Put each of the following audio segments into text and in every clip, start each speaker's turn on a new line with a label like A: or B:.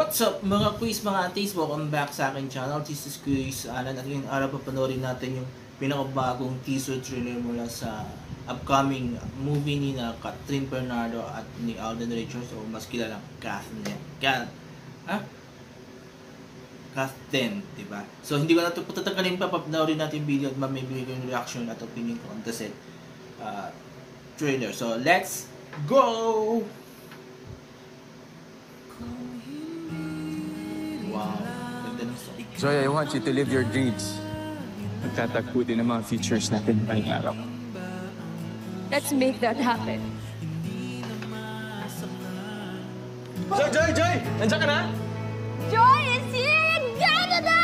A: What's up mga quiz, mga aunties? Welcome back sa akin channel. This is Quiz Alan at ngayong araw papanorin natin yung pinakabagong teaser trailer mula sa upcoming movie ni na Catherine Bernardo at ni Alden Richards o mas kilalang Kath 10, diba? So hindi ko na ito patatagalin pa, papanorin natin yung video at mamibigay ko yung reaction at opinion ko on the set trailer. So let's go! Wow, ganda ng song.
B: Joy, I want you to live your dreams. Magtatagpo din ang mga features natin ngayong araw.
C: Let's make that happen.
B: Joy! Nandiyan ka na?
C: Joy is here in Canada!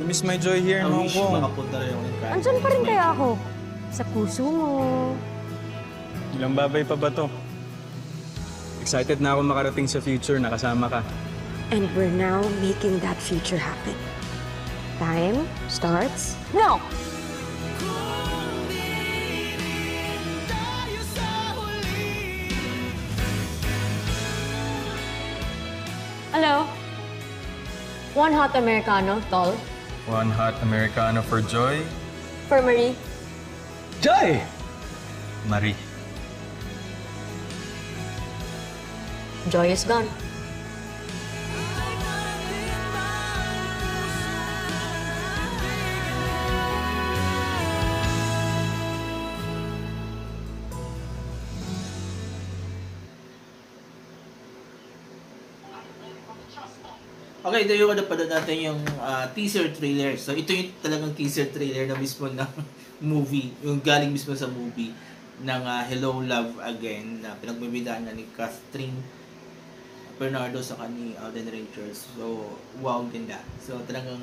B: You miss my Joy here in
A: I
B: Hong
A: wish
B: Kong.
A: makapunta rin ako ng Canada.
C: Andyan pa rin kaya ako. Sa puso mo.
B: Ilang babay pa ba to? Excited na ako makarating sa future, nakasama ka.
C: And we're now making that future happen. Time starts now! Hello? One hot Americano, tall.
B: One hot Americano for Joy.
C: For Marie.
B: Joy! Marie.
C: Joy is gone.
A: Okay, ito yung napanood natin yung teaser trailer. So ito yung talagang teaser trailer na mismo ng movie, yung galing mismo sa movie ng Hello Love Again na pinagbibidaan na ni Catherine Bernardo sa ni Alden Richards. So wow, ganda. So talagang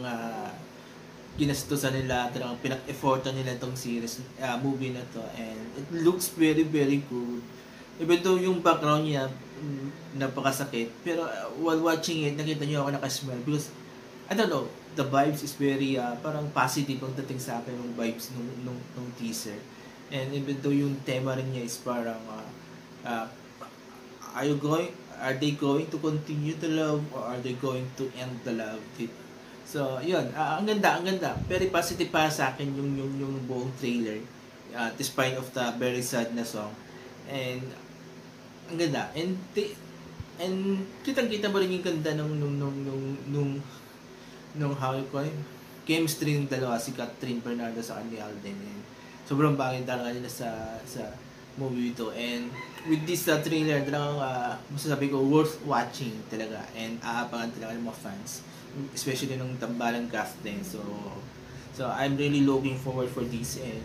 A: ginastusan nila, talagang pinag-effortan nila itong series, movie na to, and it looks very very good. Even though yung background niya napakasakit, pero while watching it, nakita niyo ako nakasmile because I don't know, the vibes is very parang positive ang dating sa akin ng vibes nung teaser. And even though yung tema rin niya is parang are they going to continue the love or are they going to end the love? So yun, ang ganda, very positive para sa akin yung buong trailer, despite of the very sad na song. And ang ganda, and kitang-kita mo rin yung ganda nung how you call it, chemistry ng dalawa, si Catherine Bernardo sa ni Alden. And sobrang bagay talaga nila sa movie ito. And with this trailer, talagang masasabi ko worth watching talaga, and aabangan talaga ng mga fans, especially nung tambalang cast din. So I'm really looking forward for this. And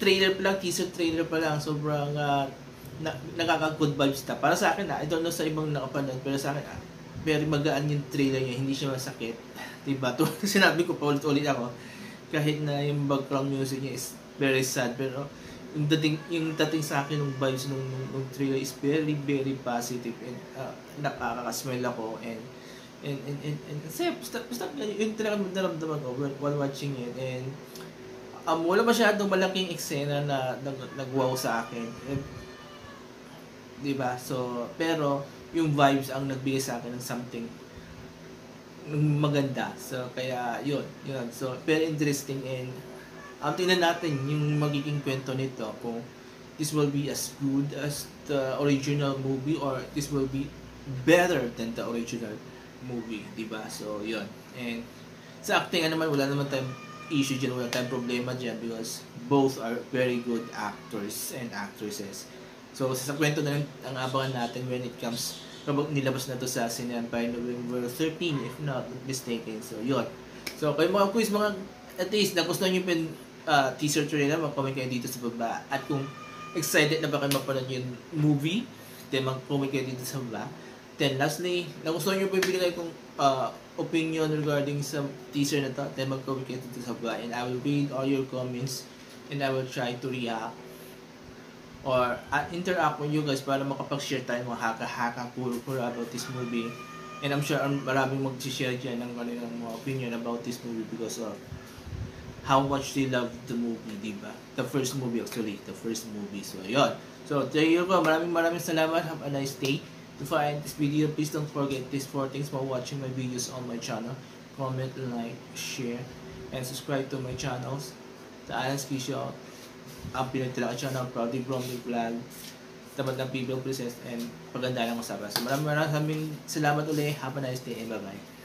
A: trailer pa lang, teaser trailer pa lang, sobrang nakaka-good vibes na. Para sa akin, I don't know sa ibang nakapanood, pero sa akin, very magaan yung trailer niya, hindi siya masakit. Diba? Sinabi ko pa ulit ako, kahit na yung background music niya is very sad, pero yung dating sa akin ng vibes nung trailer is very, very positive, and nakaka-smile ako, and basta yun talaga naramdaman ko while watching it. And wala masyadong malaking eksena na nag-wow sa akin. Diba? So, pero yung vibes ang nagbigay sa akin ng something maganda. So, kaya yun. So, very interesting, and tingnan natin yung magiging kwento nito, kung this will be as good as the original movie or this will be better than the original movie. Diba? So, yun. And sa acting naman, wala naman tayong issue dyan, wala tayong problema dyan because both are very good actors and actresses. So sa kwento na lang ang abangan natin when it comes, kapag nilabas na to sa Cine by November 13 if not mistaken. So yun. So kayo mga quiz, mga at least nagustuhan nyo yung teaser trailer, mag-comment kayo dito sa baba. At kung excited na ba kayo mapanood yung movie, then mag-comment kayo dito sa baba. Then lastly, nagustuhan nyo po yung binigay kong opinion regarding sa teaser na to, then mag-comment kayo dito sa baba, and I will read all your comments and I will try to react or interact with you guys para makapag-share tayo mga haka-haka puro about this movie. And I'm sure maraming mag-share dyan ng kanilang mga opinion about this movie because of how much they love the movie, diba? The first movie actually, the first movie. So, yun. So, there you go. Maraming salamat. Have a nice day. to find this video. Please don't forget these 4 things while watching my videos on my channel. Comment, like, share, and subscribe to my channels. The Alan Special, ang Pinoy Talaga Channel, Proudly Bromley Vlog, Tamad ng People Princess, and Paganda ng Usapan. So maraming salamat ulit. Have a nice day and bye-bye.